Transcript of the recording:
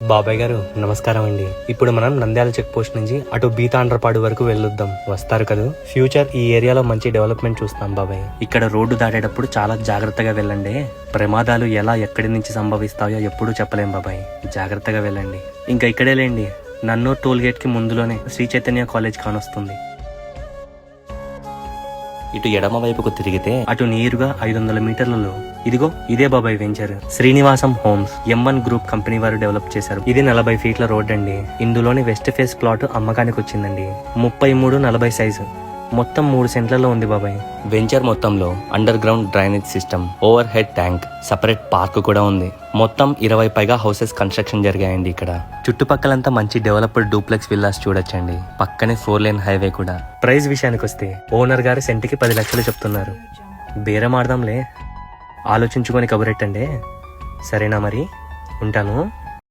బాబాయ్ గారు నమస్కారం అండి. ఇప్పుడు మనం నంద్యాల చెక్ పోస్ట్ నుంచి అటు బీతాండ్రపాడు వరకు వెళ్ళొద్దాం, వస్తారు కదా. ఫ్యూచర్ ఈ ఏరియాలో మంచి డెవలప్మెంట్ చూస్తాం బాబాయ్. ఇక్కడ రోడ్డు దాటేటప్పుడు చాలా జాగ్రత్తగా వెళ్ళండి. ప్రమాదాలు ఎలా ఎక్కడి నుంచి సంభవిస్తాయో ఎప్పుడూ చెప్పలేం బాబాయ్, జాగ్రత్తగా వెళ్ళండి. ఇంకా ఇక్కడే లేండి, నన్నూర్ టోల్ గేట్ కి ముందులోనే శ్రీ చైతన్య కాలేజ్ కానొస్తుంది. ఇటు ఎడమ వైపుకు తిరిగితే అటు నేరుగా 500 మీటర్లలో ఇదిగో ఇదే బాబాయ్ venture Srinivasam homes M1 group company వారు డెవలప్ చేశారు. ఇది 40 ఫీట్ల రోడ్ అండి. ఇందులోని వెస్ట్ ఫేస్ ప్లాట్ అమ్మకానికి వచ్చిందండి. 33-40 సైజు, మొత్తం 3 సెంట్లలో ఉంది బాబాయ్. వెంచర్ మొత్తంలో under ground drainage system, over head tank, separate park కూడా ఉంది. మొత్తం 20 పైగా హౌసెస్ కన్స్ట్రక్షన్ జరిగాయండి ఇక్కడ. చుట్టుపక్కలంతా మంచి డెవలప్డ్ డూప్లెక్స్ విల్లాస్ చూడొచ్చండి. పక్కనే 4 లేన్ హైవే కూడా. ప్రైస్ విషయానికి వస్తే ఓనర్ గారు సెంటుకి 10 లక్షలు చెప్తున్నారు. బేరం ఆడదాంలే, ఆలోచించుకొని కబురెట్టండి. సరేనా మరి, ఉంటాను.